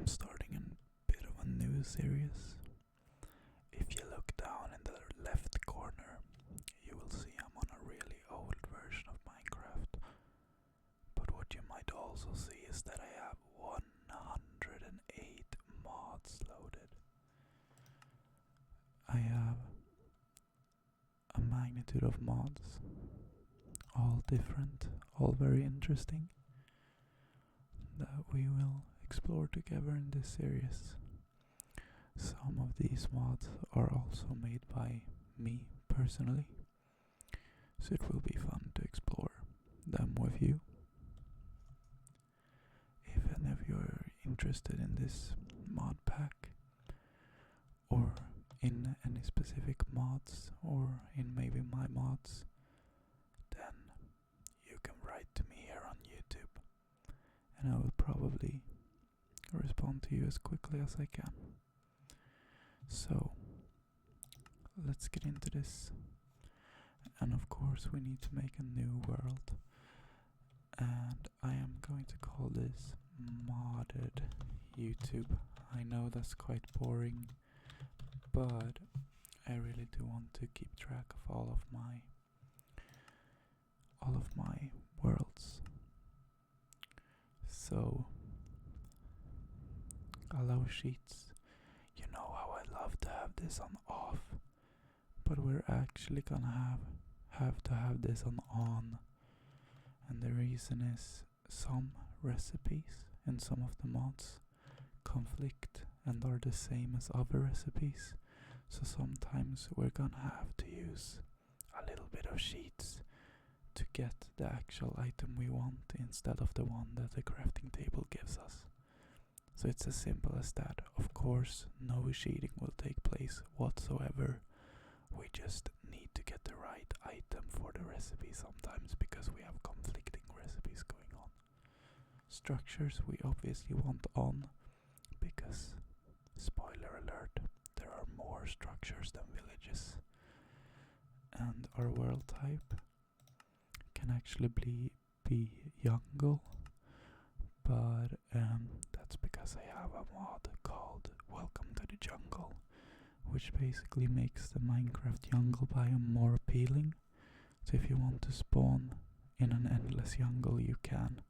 I'm starting a bit of a new series. If you look down in the left corner, you will see I'm on a really old version of Minecraft. But what you might also see is that I have 108 mods loaded. I have a magnitude of mods, all different, all very interesting, that we will explore together in this series. Some of these mods are also made by me personally, so it will be fun to explore them with you. If any of you are interested in this mod pack, or in any specific mods, or in maybe my mods, then you can write to me here on YouTube, and I will probably respond to you as quickly as I can. So, let's get into this. And of course we need to make a new world. And I am going to call this modded YouTube. I know that's quite boring, but I really do want to keep track of all of my worlds. So, allow sheets. You know how I love to have this on off, but we're actually gonna have to have this on. And the reason is some recipes in some of the mods conflict and are the same as other recipes. So sometimes we're gonna have to use a little bit of sheets to get the actual item we want instead of the one that the crafting table gives us. So it's as simple as that. Of course, no cheating will take place whatsoever. We just need to get the right item for the recipe sometimes because we have conflicting recipes going on. Structures we obviously want on because, spoiler alert, there are more structures than villages. And our world type can actually be jungle, but that's because I have a mod called Welcome to the Jungle, which basically makes the Minecraft jungle biome more appealing. So if you want to spawn in an endless jungle, you can.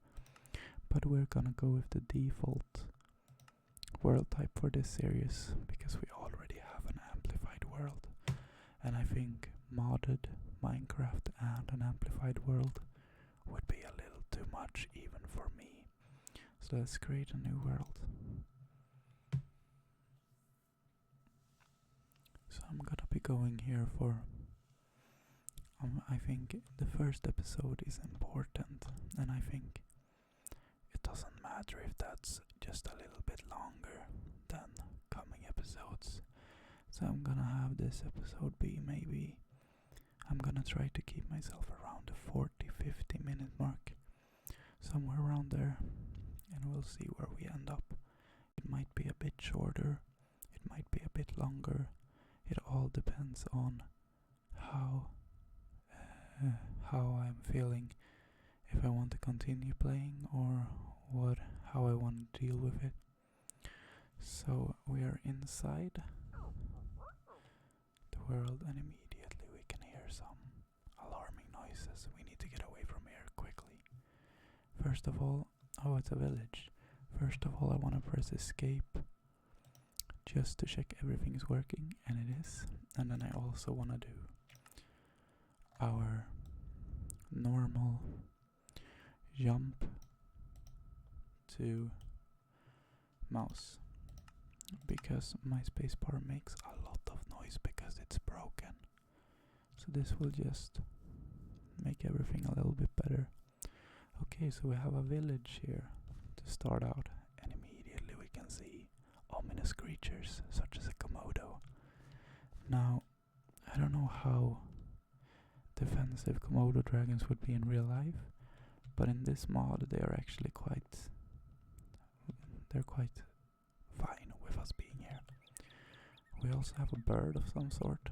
But we're gonna go with the default world type for this series because we already have an amplified world. And I think modded Minecraft and an amplified world would be a little too much even for me. So let's create a new world. So I'm gonna be going here for I think the first episode is important, and I think it doesn't matter if that's just a little bit longer than coming episodes. So I'm gonna have this episode be I'm gonna try to keep myself around the 40-50 minute mark, somewhere around there, and we'll see where we end up. It might be a bit shorter, it might be a bit longer. It all depends on how I'm feeling, if I want to continue playing or how I want to deal with it. So we are inside the world, and immediately we can hear some alarming noises. We need to get away from here quickly. First of all, it's a village. First of all, I want to press escape just to check everything is working, and it is. And then I also want to do our normal jump to mouse, because my spacebar makes a lot of noise because it's broken. So this will just make everything a little bit better. Okay, so we have a village here to start out, and immediately we can see ominous creatures such as a Komodo. Now, I don't know how defensive Komodo dragons would be in real life, but in this mod they are actually quite fine with us being here. We also have a bird of some sort.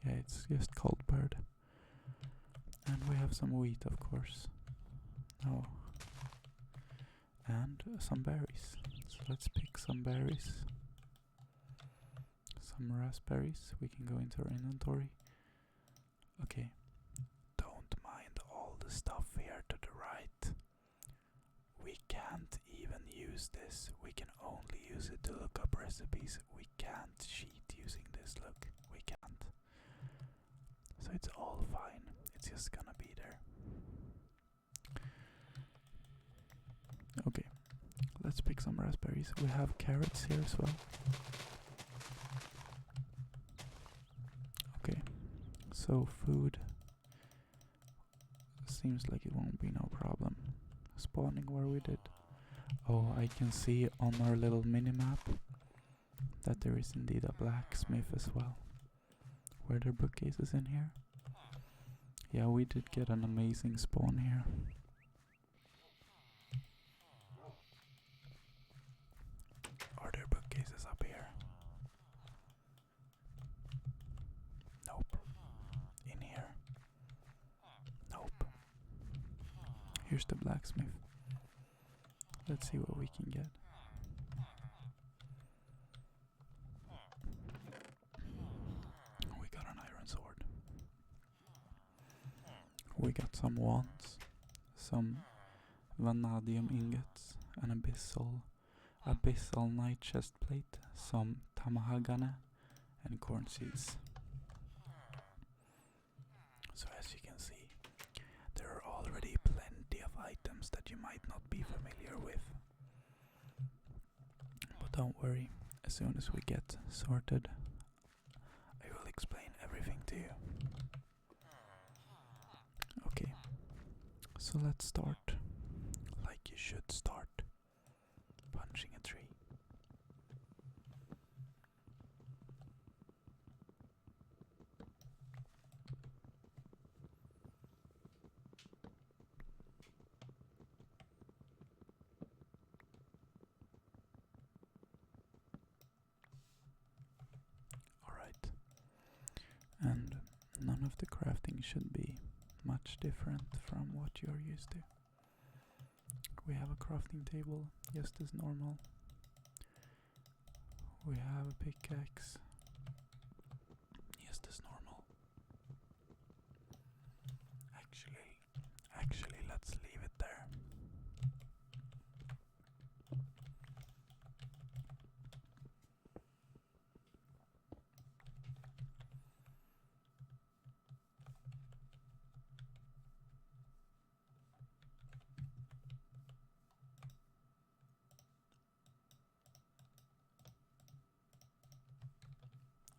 Yeah, it's just called bird. And we have some wheat, of course. Oh. And some berries. So let's pick some berries. Some raspberries. We can go into our inventory. Okay. Don't mind all the stuff here to the right. We can't even use this. We can only use it to look up recipes. We can't cheat using this, look. We can't. So it's all fine. It's just gonna be there. Okay. Let's pick some raspberries. We have carrots here as well. Okay. So food. Seems like it won't be no problem. Spawning where we did. Oh, I can see on our little mini-map that there is indeed a blacksmith as well. Were there bookcases in here? Yeah, we did get an amazing spawn here. Are there bookcases up here? Nope. In here? Nope. Here's the blacksmith. Let's see what we can get. We got an iron sword. We got some wands, some vanadium ingots, an abyssal night chest plate, some tamahagane, and corn seeds. So as you can see, there are already plenty of items that you might not be familiar with. But don't worry, as soon as we get sorted, I will explain everything to you. Okay, so let's start like you should start, punching a tree. Alright, and none of the crafting should be much different from what you're used to. We have a crafting table, just as normal. We have a pickaxe, just as normal. Actually, let's leave it there.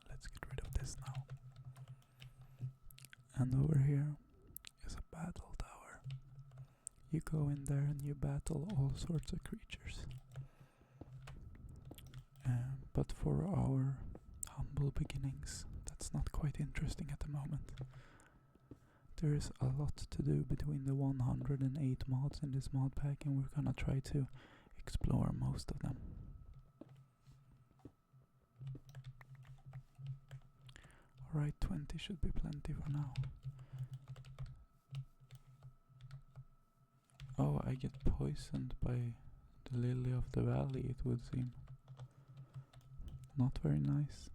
Let's get rid of this now. And over here is a battle tower. You go in there and you battle all sorts of creatures. But for our humble beginnings, that's not quite interesting at the moment. There is a lot to do between the 108 mods in this mod pack, and we're gonna try to explore most of them. Alright, 20 should be plenty for now. Oh, I get poisoned by the lily of the valley, it would seem. Not very nice.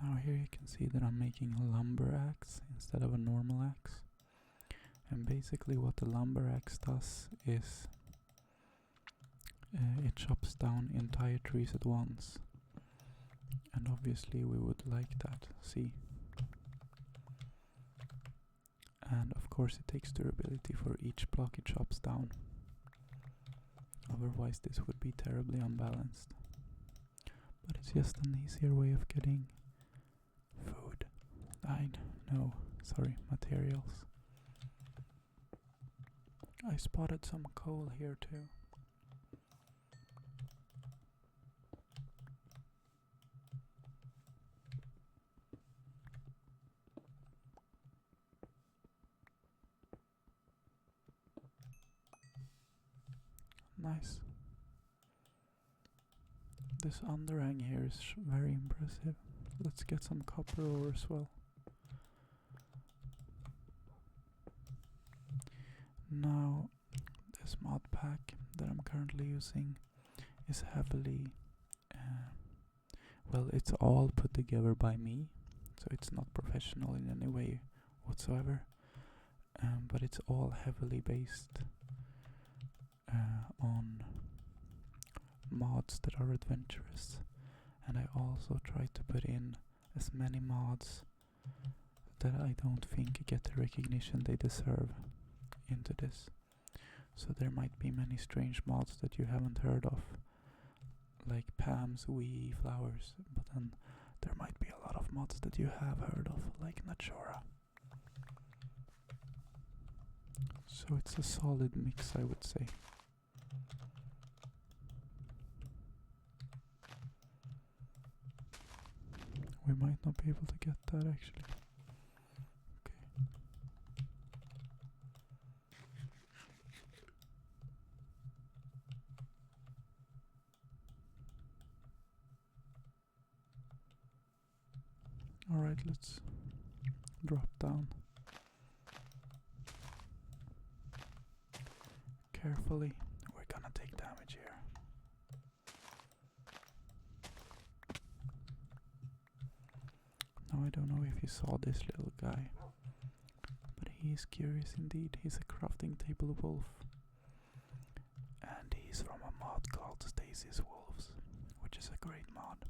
Now here you can see that I'm making a lumber axe instead of a normal axe. And basically what the lumber axe does is it chops down entire trees at once. And obviously we would like that, see. And of course it takes durability for each block it chops down. Otherwise this would be terribly unbalanced. But it's just an easier way of getting food. Materials. I spotted some coal here too. Nice. This underhang here is very impressive. Let's get some copper ore as well. Now, this mod pack that I'm currently using is heavily, well, it's all put together by me, so it's not professional in any way whatsoever, but it's all heavily based on mods that are adventurous, and I also try to put in as many mods that I don't think get the recognition they deserve into this. So there might be many strange mods that you haven't heard of, like Pam's wee flowers, but then there might be a lot of mods that you have heard of, like Nachora. So it's a solid mix, I would say. We might not be able to get that actually. Okay. Alright, let's drop down. Carefully, we're gonna take damage here. Now I don't know if you saw this little guy, but he is curious indeed. He's a crafting table wolf, and he's from a mod called Stacy's Wolves, which is a great mod.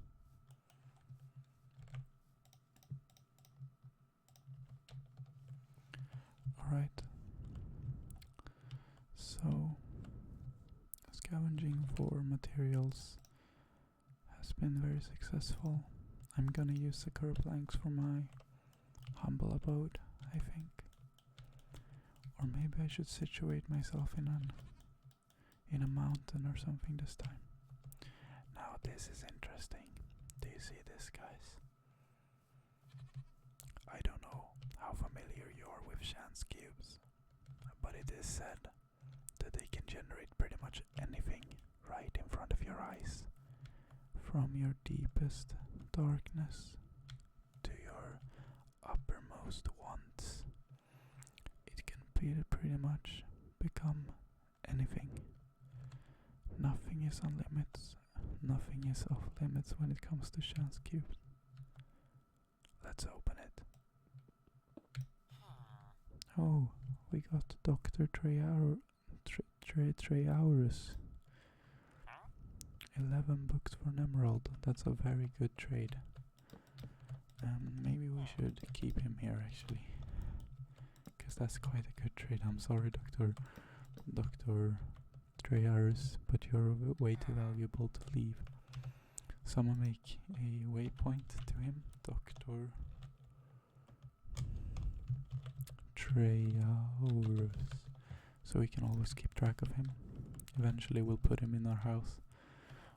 Alright, so scavenging for materials has been very successful. I'm gonna use the curb planks for my humble abode, I think. Or maybe I should situate myself in a mountain or something this time. Now this is interesting. Do you see this, guys? I don't know how familiar you are with chance cubes, but it is said that they can generate pretty much anything right in front of your eyes. From your deepest darkness to your uppermost wants. It can pretty much become anything. Nothing is on limits. Nothing is off limits when it comes to chance cubes. Let's open it. Oh, we got Dr. Treaurus. 11 books for an emerald. That's a very good trade. Maybe we should keep him here actually, because that's quite a good trade. I'm sorry, Dr. Treaurus, but you're way too valuable to leave. So I'm gonna make a waypoint to him, Dr. Treaurus, so we can always keep track of him. Eventually we'll put him in our house.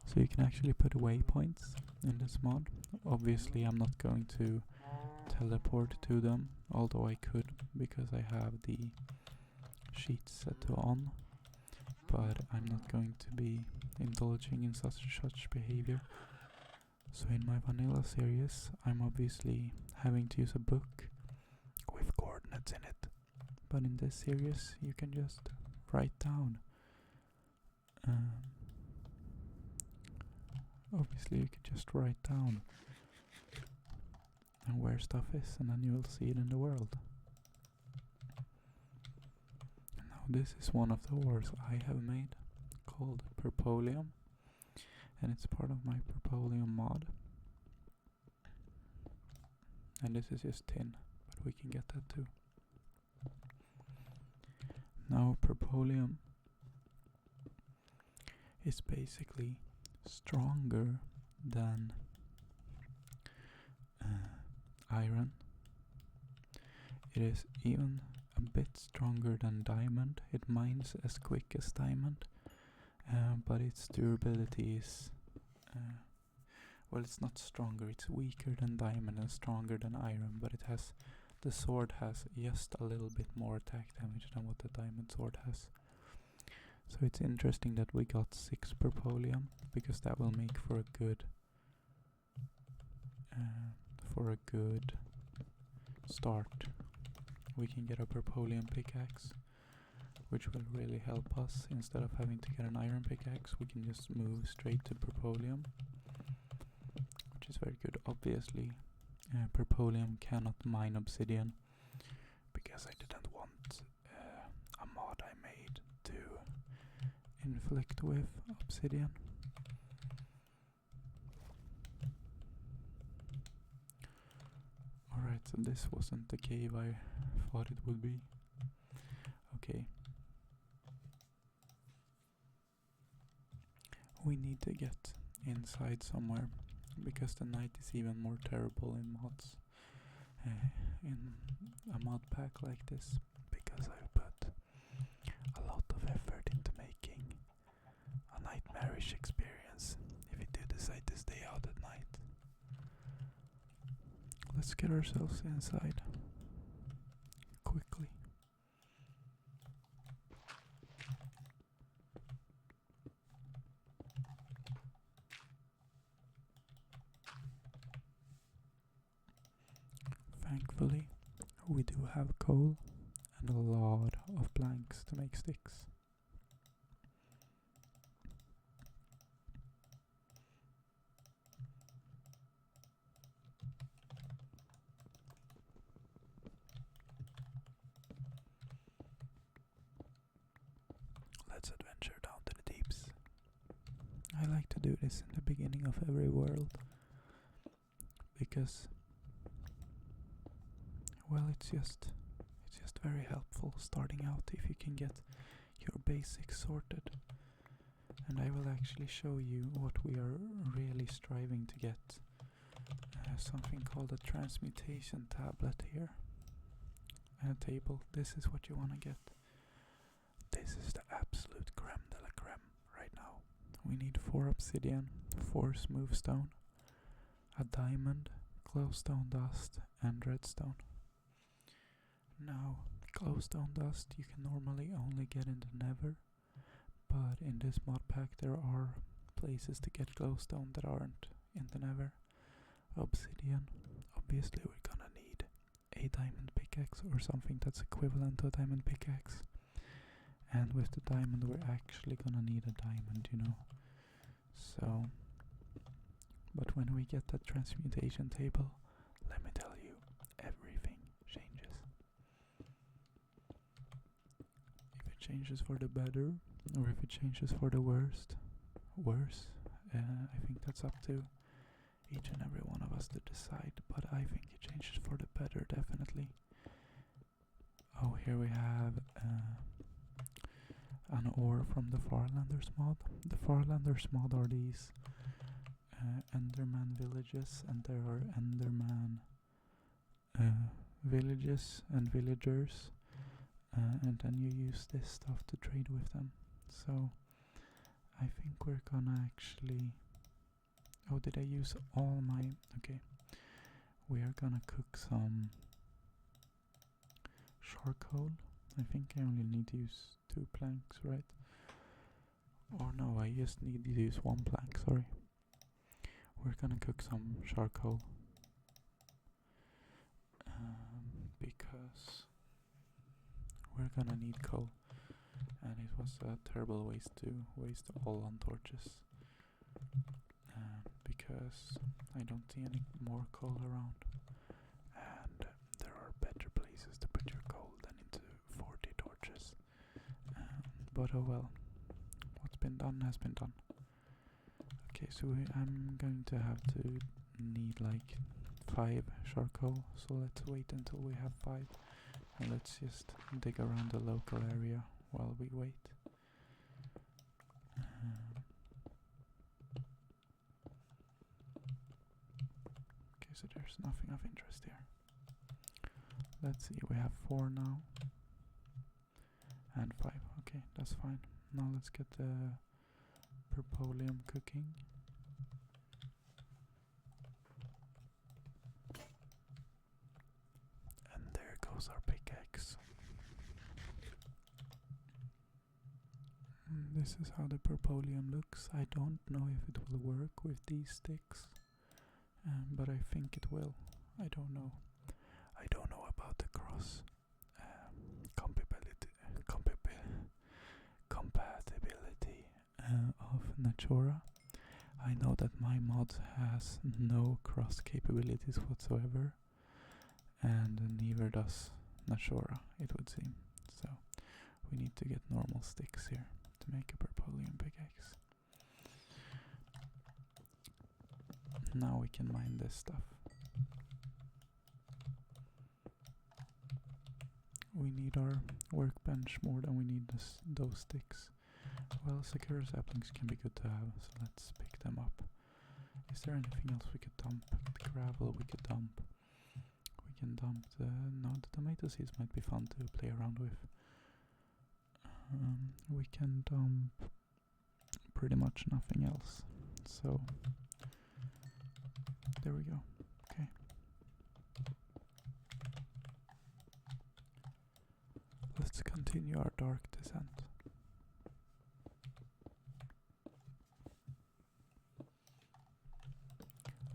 So you can actually put waypoints in this mod. Obviously I'm not going to teleport to them, although I could because I have the sheets set to on, but I'm not going to be indulging in such behavior. So in my vanilla series I'm obviously having to use a book with coordinates in it, but in this series you can just write down. Obviously you could just write down and where stuff is, and then you will see it in the world. Now this is one of the ores I have made, called Purpolium, and it's part of my Purpolium mod. And this is just tin, but we can get that too. Now Purpolium is basically stronger than iron. It is even a bit stronger than diamond. It mines as quick as diamond, but its durability is well, it's not stronger, it's weaker than diamond and stronger than iron, but the sword has just a little bit more attack damage than what the diamond sword has. So it's interesting that we got 6 Purpolium, because that will make for a good start. We can get a Purpolium pickaxe, which will really help us. Instead of having to get an iron pickaxe, we can just move straight to Perpolium, which is very good. Obviously, Perpolium cannot mine obsidian, because I didn't want a mod I made to inflict with obsidian. Alright, so this wasn't the cave I thought it would be. Okay. We need to get inside somewhere, because the night is even more terrible in mods. In a mod pack like this, because I've put a lot of effort into making a nightmarish experience if you do decide to stay out at night. Let's get ourselves inside quickly. Thankfully, we do have coal and a lot of planks to make sticks. Let's adventure down to the deeps. I like to do this in the beginning of every world, because, well, it's just very helpful starting out if you can get your basics sorted. And I will actually show you what we are really striving to get. Something called a transmutation tablet here. And a table. This is what you want to get. This is the absolute creme de la creme right now. We need 4 obsidian, 4 smooth stone, a diamond, glowstone dust, and redstone. Now, glowstone dust you can normally only get in the Nether, but in this mod pack there are places to get glowstone that aren't in the Nether. Obsidian, obviously we're gonna need a diamond pickaxe or something that's equivalent to a diamond pickaxe. And with the diamond we're actually gonna need a diamond, you know. So, but when we get that transmutation table, let me tell you, everything changes. If it changes for the better, or if it changes for the worse, I think that's up to each and every one of us to decide, but I think it changes for the better, definitely. Oh, here we have an ore from the Farlanders mod. The Farlanders mod are these Enderman villages, and there are Enderman villages and villagers, and then you use this stuff to trade with them. So I think we're gonna actually... Oh, did I use all my... Okay. We are gonna cook some charcoal. I think I only need to use 2 planks, right? Or no, I just need to use 1 plank, sorry. We're gonna cook some charcoal. Because we're gonna need coal. And it was a terrible waste to waste all on torches. Because I don't see any more coal around. And there are better places to put your coal than into 40 torches. But oh well. What's been done has been done. Okay, so I'm going to have to need like 5 charcoal. So let's wait until we have 5. And let's just dig around the local area while we wait. Okay, so there's nothing of interest here. Let's see, we have 4 now. And 5, okay, that's fine. Now let's get the Perpolium cooking. And there goes our pickaxe. This is how the Perpolium looks. I don't know if it will work with these sticks, but I think it will. I don't know. I don't know about the cross compatibility. of Natura. I know that my mod has no cross capabilities whatsoever, and neither does Natura, it would seem. So we need to get normal sticks here to make a purpolium pickaxe. Now we can mine this stuff. We need our workbench more than we need those sticks. Well, secure saplings can be good to have, so let's pick them up. Is there anything else we could dump? The gravel we could dump. We can dump the... no, the tomato seeds might be fun to play around with. We can dump pretty much nothing else. So, there we go. Okay. Let's continue our dark descent.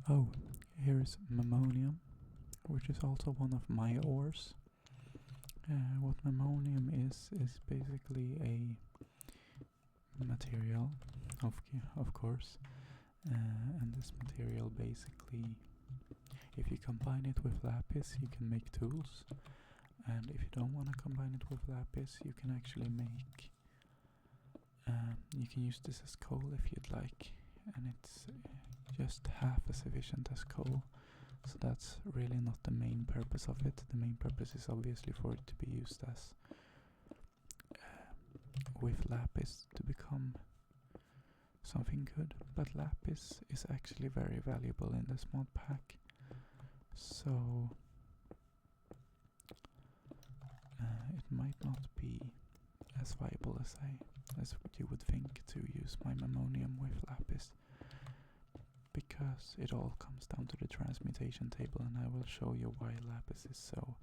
Oh, here's mammonium, which is also one of my ores. What mammonium is basically a material, of course, and this material basically, if you combine it with lapis, you can make tools, and if you don't want to combine it with lapis, you can actually make, you can use this as coal if you'd like, and it's just half as efficient as coal. So that's really not the main purpose of it. The main purpose is obviously for it to be used as with lapis to become something good. But lapis is actually very valuable in this mod pack. So it might not be as viable as you would think to use my mammonium with lapis, because it all comes down to the transmutation table, and I will show you why lapis is so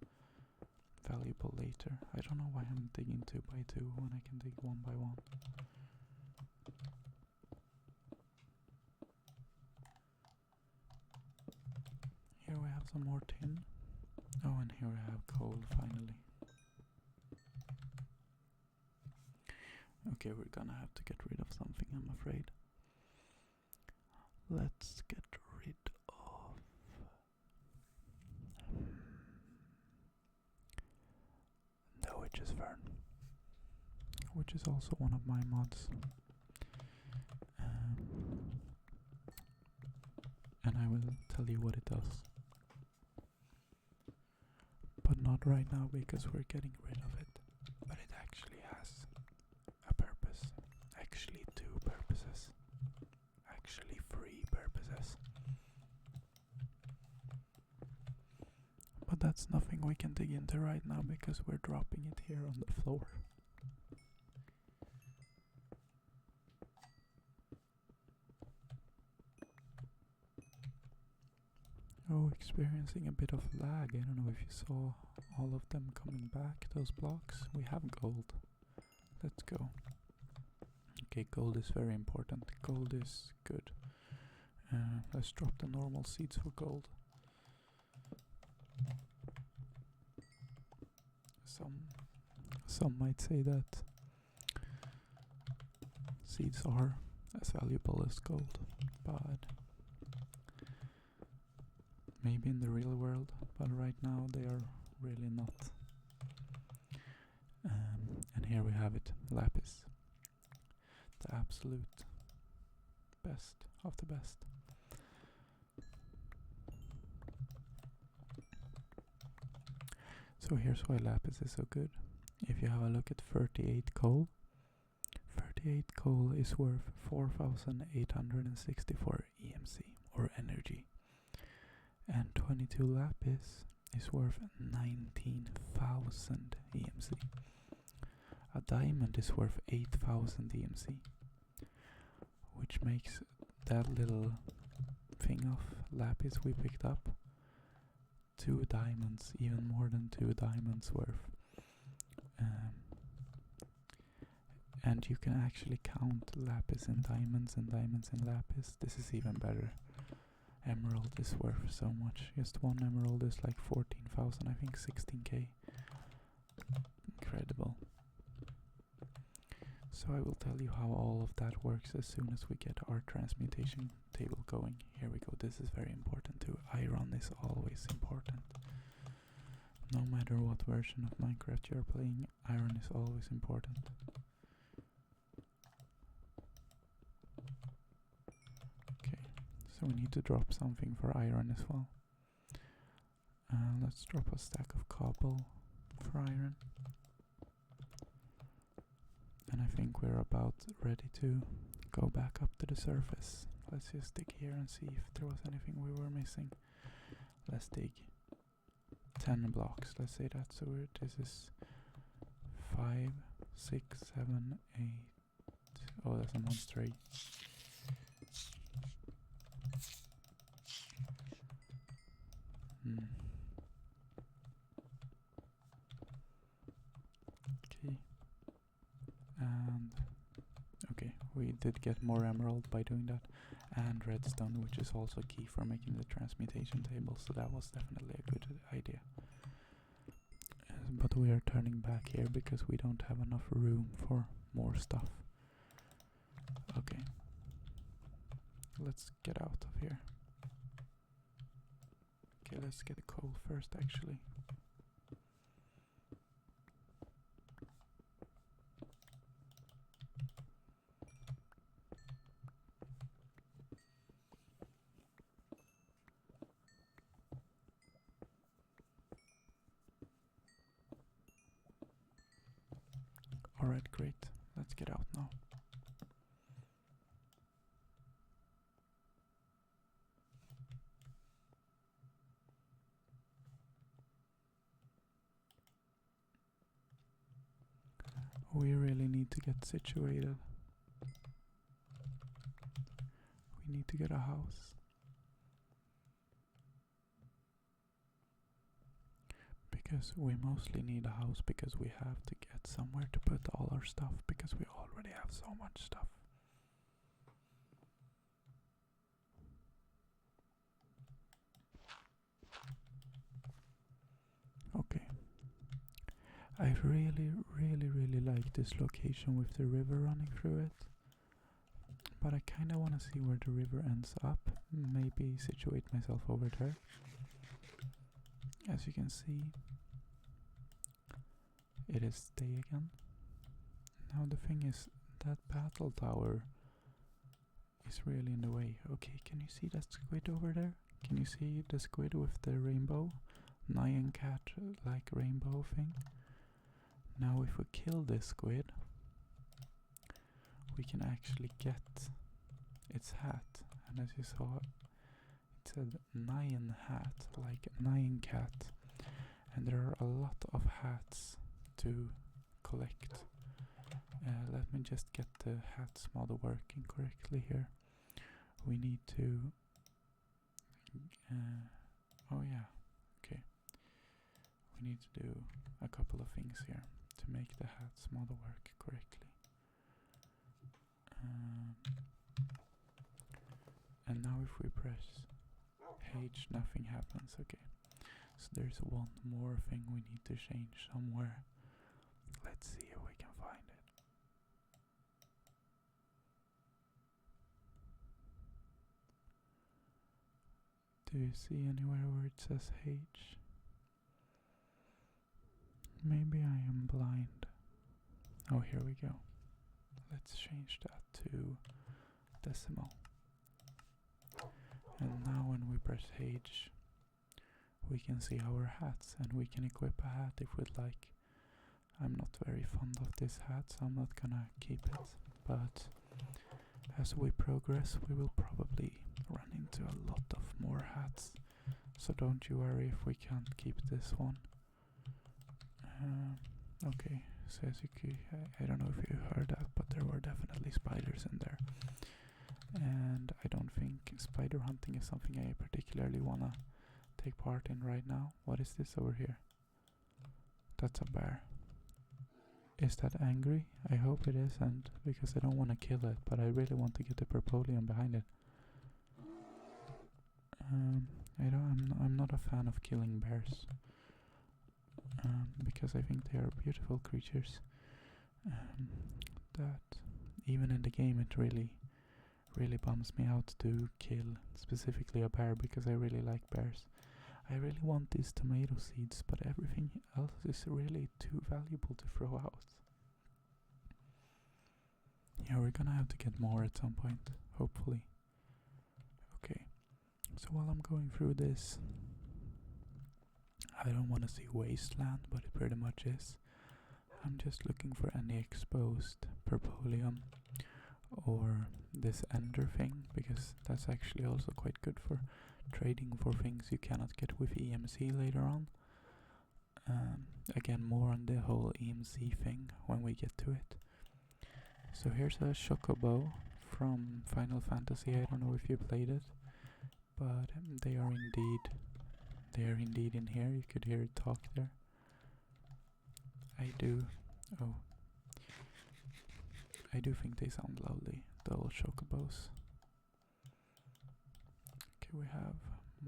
valuable later. I don't know why I'm digging 2 by 2 when I can dig 1 by 1. Here we have some more tin. Oh, and here we have coal finally. Okay, we're gonna have to get rid of something, I'm afraid. Let's get rid of the witch's fern, which is also one of my mods. And I will tell you what it does. But not right now, because we're getting rid of it. But it actually has a purpose. Actually 2 purposes. Actually 3 purposes. But that's nothing we can dig into right now, because we're dropping it here on the floor. Oh, experiencing a bit of lag. I don't know if you saw all of them coming back, those blocks. We have gold. Let's go. Okay, gold is very important. Gold is good. Let's drop the normal seeds for gold. Some might say that seeds are as valuable as gold, but maybe in the real world, but right now they are really not. And here we have it, lapis. The absolute best of the best. So here's why lapis is so good. If you have a look at 38 coal, 38 coal is worth 4,864 EMC, or energy. And 22 lapis is worth 19,000 EMC. A diamond is worth 8,000 EMC, which makes that little thing of lapis we picked up 2 diamonds, even more than 2 diamonds worth. And you can actually count lapis in diamonds and diamonds in lapis. This is even better. Emerald is worth so much. Just 1 emerald is like 14,000, I think 16k. Incredible. So I will tell you how all of that works as soon as we get our transmutation table going. Here we go. This is very important too. Iron is always important. No matter what version of Minecraft you're playing, iron is always important. Okay, so we need to drop something for iron as well. Let's drop a stack of cobble for iron. And I think we're about ready to go back up to the surface. Let's just dig here and see if there was anything we were missing. Let's dig 10 blocks, let's say that. So this is 5, 6, 7, 8. Oh, that's a monster 8. Okay. And okay, we did get more emerald by doing that, and redstone, which is also key for making the transmutation table, so that was definitely a good idea. But we are turning back here because we don't have enough room for more stuff. Okay, let's get out of here. Okay, let's get coal first actually. Alright, great. Let's get out now. We really need to get situated. We need to get a house. Because we mostly need a house because we have to get somewhere to put all our stuff because we already have so much stuff. Okay. I really like this location with the river running through it. But I kinda wanna see where the river ends up. Maybe situate myself over there. As you can see, it is day again. Now the thing is, that battle tower is really in the way. Okay, can you see that squid over there? Can you see the squid with the rainbow? Nyan cat like rainbow thing? Now if we kill this squid, we can actually get its hat. And as you saw, it said Nyan hat, like Nyan cat. And there are a lot of hats to collect. Let me just get the hats model working correctly here. We need to oh yeah, okay. We need to do a couple of things here to make the hats model work correctly. And now if we press H, nothing happens. Okay, so there's one more thing we need to change somewhere. Let's see if we can find it. Do you see anywhere where it says H? Maybe I am blind. Oh, here we go. Let's change that to decimal. And now when we press H, we can see our hats, and we can equip a hat if we'd like. I'm not very fond of this hat, so I'm not gonna keep it, but as we progress we will probably run into a lot of more hats, so don't you worry if we can't keep this one. Okay, so as you can, I don't know if you heard that, but there were definitely spiders in there, and I don't think spider hunting is something I particularly wanna take part in right now. What is this over here? That's a bear. Is that angry? I hope it isn't, because I don't want to kill it, but I really want to get the purpolium behind it. I'm not a fan of killing bears, because I think they are beautiful creatures. that even in the game it really bums me out to kill specifically a bear, because I really like bears. I really want these tomato seeds, but everything else is really too valuable to throw out. Yeah, we're gonna have to get more at some point, hopefully. Okay, so while I'm going through this, I don't want to see wasteland, but it pretty much is. I'm just looking for any exposed perpolium or this ender thing, because that's actually also quite good for trading for things you cannot get with EMC later on. Again, more on the whole EMC thing when we get to it. So here's a chocobo from Final Fantasy. I don't know if you played it, but they are indeed in here. You could hear it talk there. I do think they sound lovely, the old chocobos. Okay, we have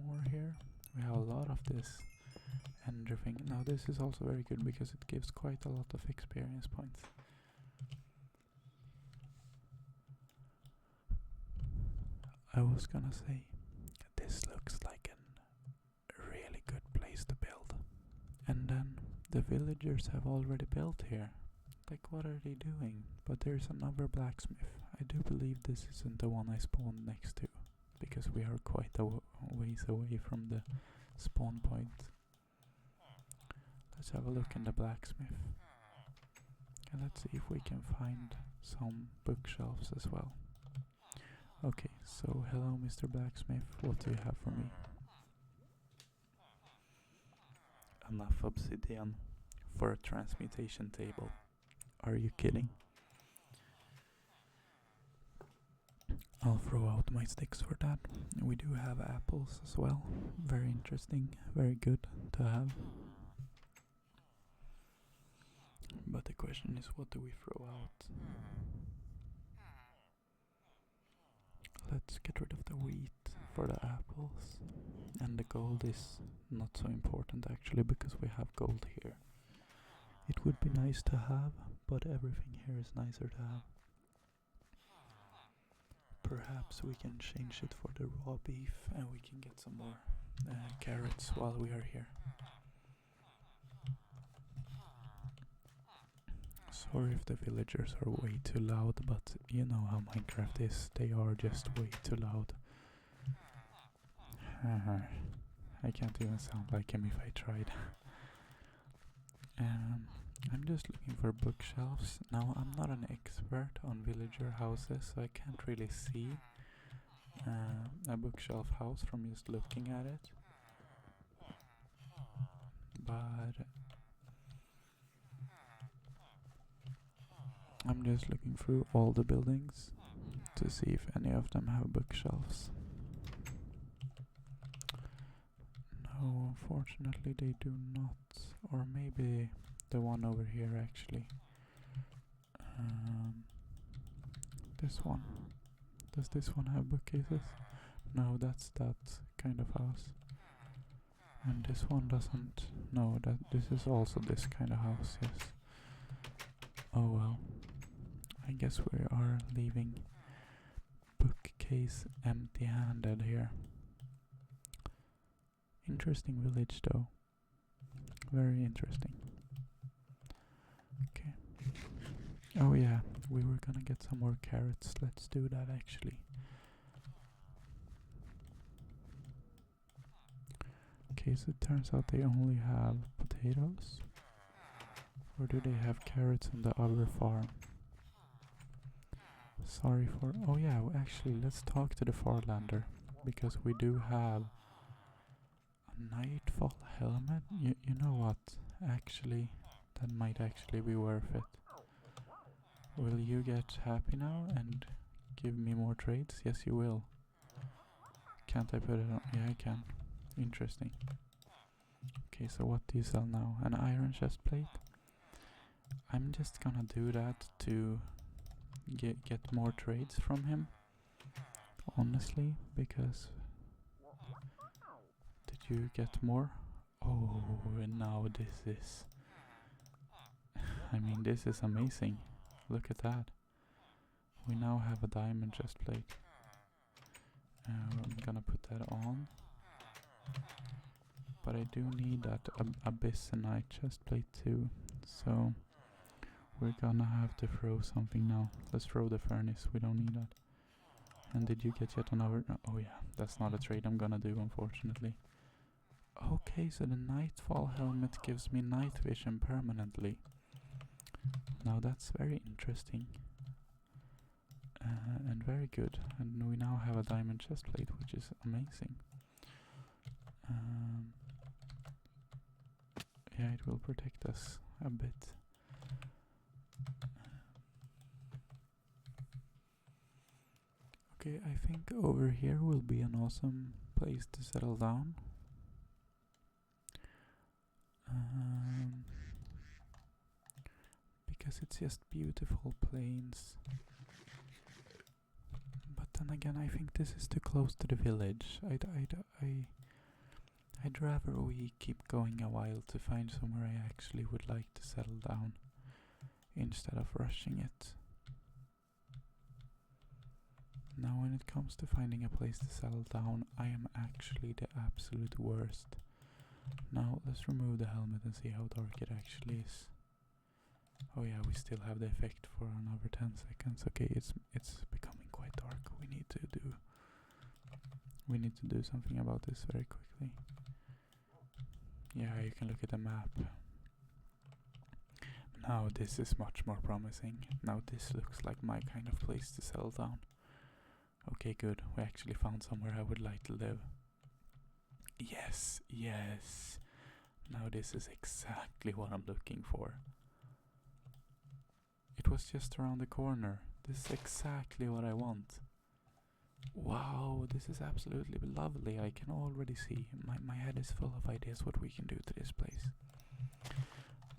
more here. We have a lot of this ender thing. Now this is also very good because it gives quite a lot of experience points. I was gonna say, this looks like a really good place to build. And then the villagers have already built here. Like, what are they doing? But there's another blacksmith. I do believe this isn't the one I spawned next to, because we are quite a ways away from the spawn point. Let's have a look in the blacksmith. And let's see if we can find some bookshelves as well. Okay, so hello Mr. Blacksmith, what do you have for me? Enough obsidian for a transmutation table. Are you kidding? I'll throw out my sticks for that. We do have apples as well. Very interesting, very good to have. But the question is, what do we throw out? Let's get rid of the wheat for the apples. And the gold is not so important actually, because we have gold here. It would be nice to have, but everything here is nicer to have. Perhaps we can change it for the raw beef and we can get some more carrots while we are here. Sorry if the villagers are way too loud, but you know how Minecraft is, they are just way too loud. I can't even sound like him if I tried. I'm just looking for bookshelves. Now, I'm not an expert on villager houses, so I can't really see a bookshelf house from just looking at it. But I'm just looking through all the buildings to see if any of them have bookshelves. No, unfortunately they do not. Or maybe the one over here actually. This one. Does this one have bookcases? No, that's that kind of house. And this one doesn't. No, this is also this kind of house, yes. Oh well. I guess we are leaving bookcase empty-handed here. Interesting village though. Very interesting. Okay. Oh yeah, we were gonna get some more carrots. Let's do that actually. Okay, so it turns out they only have potatoes. Or do they have carrots in the other farm? Sorry for... Oh yeah, actually let's talk to the Farlander, because we do have a Nightfall helmet. You know what? Actually, that might actually be worth it. Will you get happy now and give me more trades? Yes, you will. Can't I put it on? Yeah, I can. Interesting. Okay, so what do you sell now? An iron chest plate? I'm just gonna do that to get more trades from him. Honestly, because... Did you get more? Oh, and now this is... I mean, this is amazing. Look at that. we now have a diamond chest plate. I'm gonna put that on. But I do need that abyssinite chest plate too. So we're gonna have to throw something now. Let's throw the furnace, we don't need that. And did you get yet another? Oh yeah, that's not a trade I'm gonna do, unfortunately. Okay, so the nightfall helmet gives me night vision permanently. Now that's very interesting. And very good. And we now have a diamond chest plate, which is amazing. Yeah, it will protect us a bit. Okay, I think over here will be an awesome place to settle down. Because it's just beautiful plains. But then again, I think this is too close to the village. I'd rather we keep going a while to find somewhere I actually would like to settle down, instead of rushing it. Now when it comes to finding a place to settle down, I am actually the absolute worst. Now let's remove the helmet and see how dark it actually is. Oh yeah, we still have the effect for another 10 seconds. Okay, it's becoming quite dark. We need to do something about this very quickly. Yeah, you can look at the map. Now this is much more promising. Now this looks like my kind of place to settle down. Okay, good. We actually found somewhere I would like to live. Yes, yes. Now this is exactly what I'm looking for. It was just around the corner. This is exactly what I want. Wow, this is absolutely lovely. I can already see. My head is full of ideas what we can do to this place.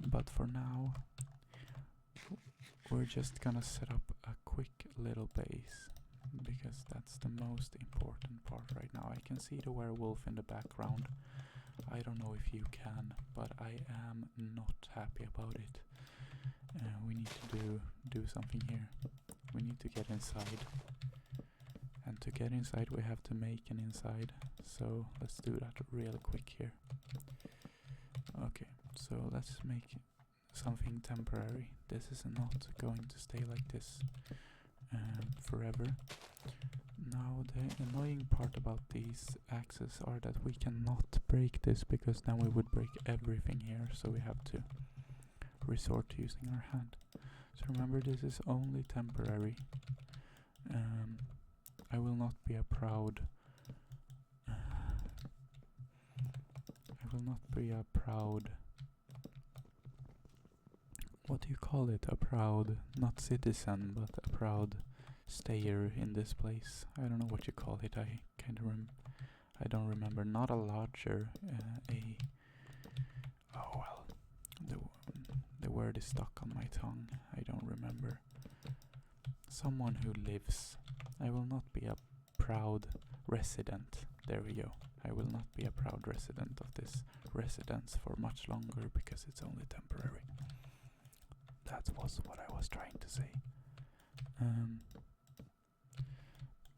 But for now, we're just gonna set up a quick little base, because that's the most important part right now. I can see the werewolf in the background. I don't know if you can, but I am not happy about it. We need to do something here. We need to get inside. And to get inside we have to make an inside. So let's do that real quick here. Okay, so let's make something temporary. This is not going to stay like this forever. Now the annoying part about these axes are that we cannot break this, because then we would break everything here, so we have to resort to using our hand. So remember, this is only temporary. I will not be a proud what do you call it? A proud, not citizen, but a proud stayer in this place. I don't know what you call it. I don't remember. Not a lodger. Oh well. The word is stuck on my tongue. I don't remember. Someone who lives. I will not be a proud resident. There we go. I will not be a proud resident of this residence for much longer, because it's only temporary. That was what I was trying to say.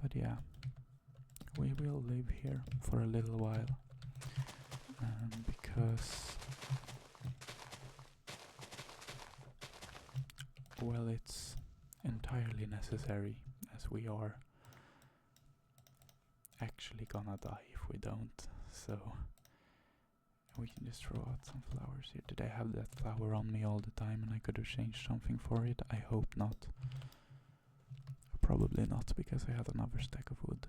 But yeah, we will live here for a little while, because, well, it's entirely necessary, as we are actually gonna die if we don't. So we can just throw out some flowers here. Did I have that flower on me all the time and I could have changed something for it? I hope not. Probably not, because I had another stack of wood.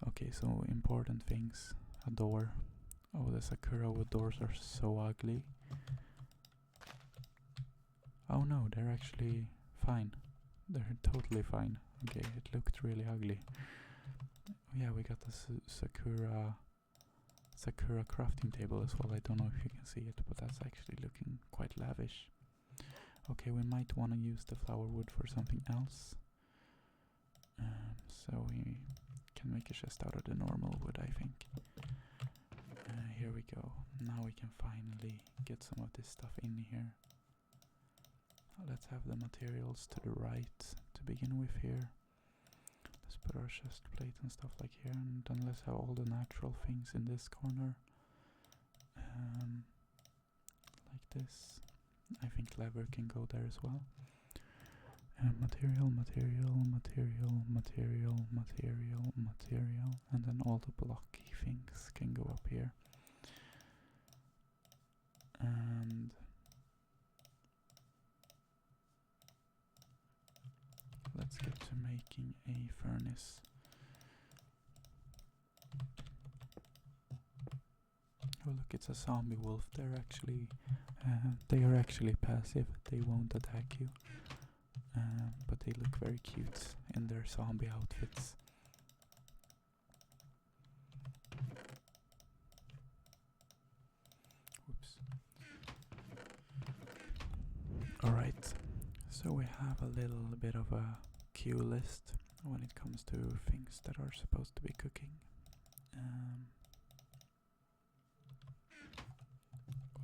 Okay, so important things. A door. Oh, the Sakura wood doors are so ugly. Oh no, they're actually fine. They're totally fine. Okay, it looked really ugly. Oh yeah, we got the Sakura crafting table as well. I don't know if you can see it, but that's actually looking quite lavish. Okay, we might want to use the flower wood for something else. So we can make a chest out of the normal wood, I think. Here we go. Now we can finally get some of this stuff in here. Let's have the materials to the right to to begin with here. Let's put our chest plate and stuff like here, and then let's have all the natural things in this corner. Like this. I think leather can go there as well. Material, material, material, material, material, material, and then all the blocky things can go up here. And let's get to making a furnace. Oh look, it's a zombie wolf. They are actually passive. They won't attack you. But they look very cute in their zombie outfits. Whoops. Alright, so we have a little bit of a queue list when it comes to things that are supposed to be cooking.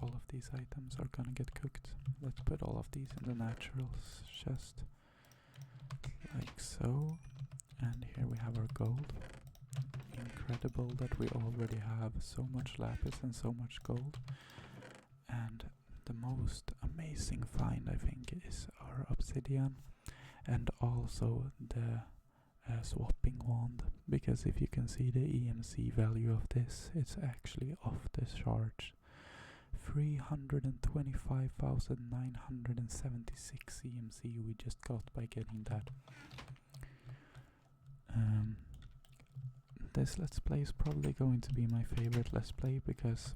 All of these items are gonna get cooked. Let's put all of these in the naturals chest, like so. And here we have our gold. Incredible that we already have so much lapis and so much gold. And the most amazing find, I think, is our obsidian, and also the swapping wand, because if you can see the EMC value of this, it's actually off the charts. 325,976 EMC we just got by getting that. This Let's Play is probably going to be my favorite Let's Play, because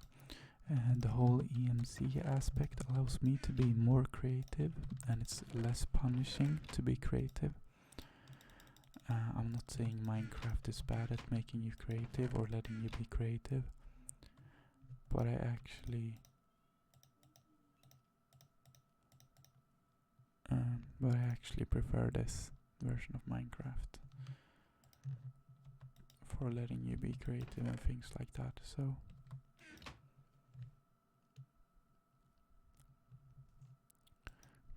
the whole EMC aspect allows me to be more creative, and it's less punishing to be creative. I'm not saying Minecraft is bad at making you creative or letting you be creative, but I actually prefer this version of Minecraft for letting you be creative and things like that. So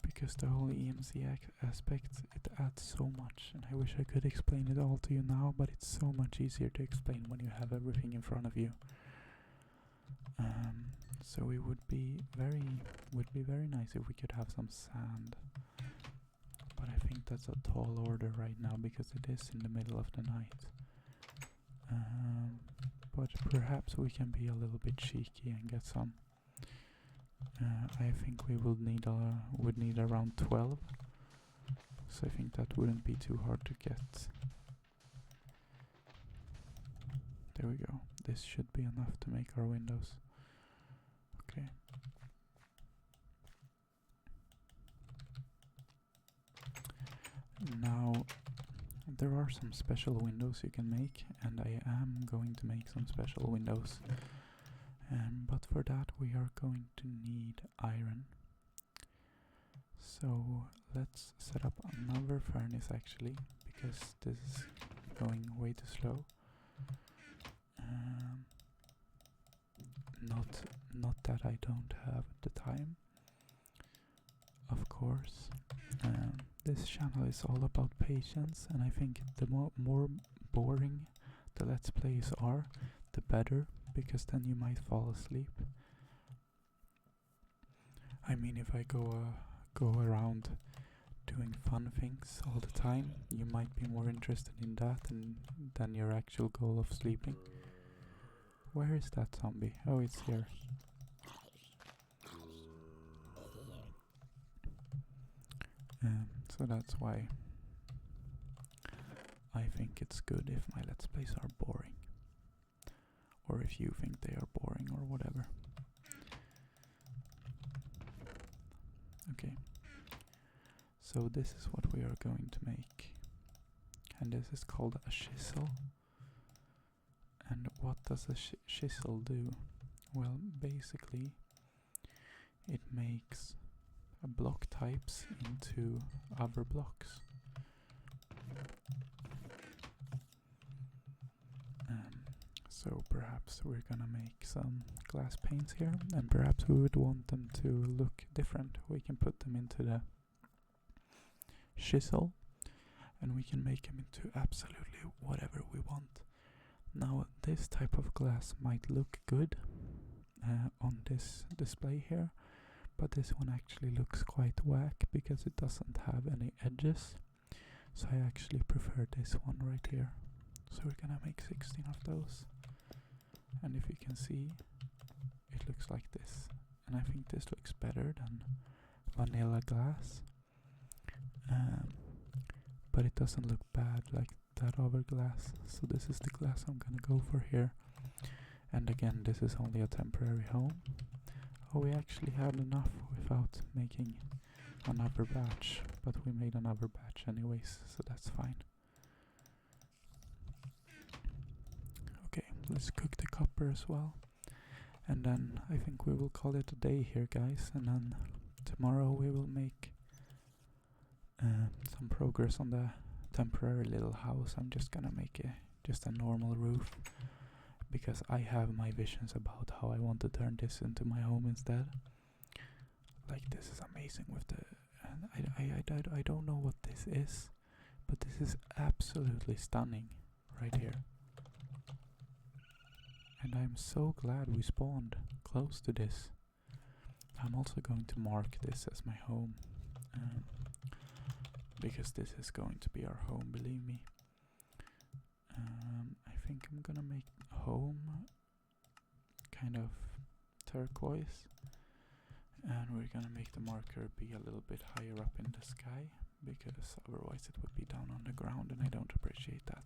because the whole EMC aspect, it adds so much, and I wish I could explain it all to you now, but it's so much easier to explain when you have everything in front of you. So it would be very nice if we could have some sand, but I think that's a tall order right now because it is in the middle of the night. But perhaps we can be a little bit cheeky and get some. I think we would need around 12, so I think that wouldn't be too hard to get. There we go. This should be enough to make our windows. Okay. Now, there are some special windows you can make, and I am going to make some special windows. But for that we are going to need iron. So let's set up another furnace actually, because this is going way too slow. Not that I don't have the time, of course. This channel is all about patience, and I think the more boring the Let's Plays are, the better, because then you might fall asleep. I mean, if I go around doing fun things all the time, you might be more interested in that than your actual goal of sleeping. Where is that zombie? Oh, it's here. So that's why I think it's good if my Let's Plays are boring. Or if you think they are boring or whatever. Okay. So this is what we are going to make. And this is called a chisel. And what does a chisel do? Well, basically it makes block types into other blocks. So perhaps we're gonna make some glass panes here, and perhaps we would want them to look different. We can put them into the chisel, and we can make them into absolutely whatever we want. Now this type of glass might look good on this display here, but this one actually looks quite whack because it doesn't have any edges. So I actually prefer this one right here. So we're gonna make 16 of those. And if you can see, it looks like this. And I think this looks better than vanilla glass. But it doesn't look bad like that other glass. So this is the glass I'm gonna go for here. And again, this is only a temporary home. Oh, we actually had enough without making another batch, but we made another batch anyways, so that's fine. Okay, let's cook the copper as well. And then I think we will call it a day here, guys, and then tomorrow we will make some progress on the temporary little house. I'm just gonna make just a normal roof, because I have my visions about how I want to turn this into my home instead. Like, this is amazing with the... And I don't know what this is, but this is absolutely stunning right here. And I'm so glad we spawned close to this. I'm also going to mark this as my home, because this is going to be our home, believe me. I think I'm gonna make home kind of turquoise, and we're gonna make the marker be a little bit higher up in the sky, because otherwise it would be down on the ground, and I don't appreciate that.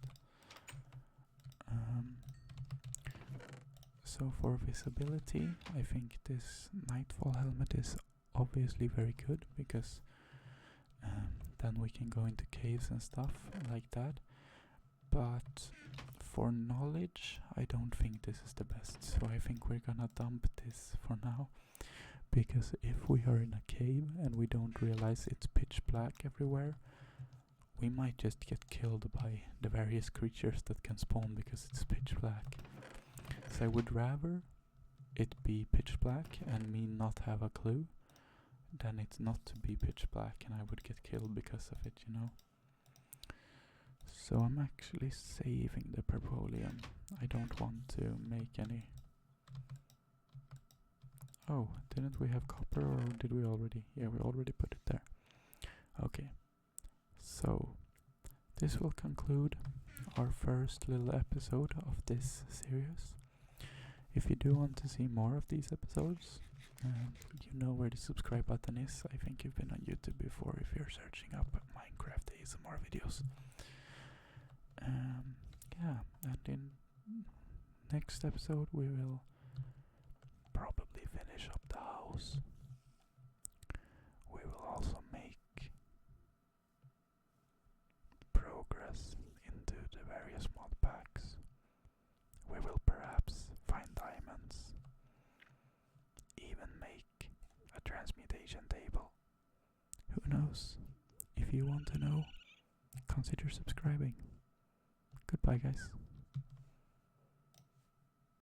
So for visibility, I think this nightfall helmet is obviously very good, because then we can go into caves and stuff like that. But for knowledge, I don't think this is the best, so I think we're gonna dump this for now, because if we are in a cave and we don't realize it's pitch black everywhere, we might just get killed by the various creatures that can spawn because it's pitch black. So I would rather it be pitch black and me not have a clue than it not to be pitch black and I would get killed because of it, you know. So I'm actually saving the petroleum. I don't want to make any... Oh, didn't we have copper, or did we already? Yeah, we already put it there. Okay, so this will conclude our first little episode of this series. If you do want to see more of these episodes, you know where the subscribe button is. I think you've been on YouTube before if you're searching up Minecraft ASMR videos. Yeah, and in next episode we will probably finish up the house. We will also make progress into the various mod packs. We will perhaps find diamonds, even make a transmutation table. Who knows? If you want to know, consider subscribing. Goodbye, guys.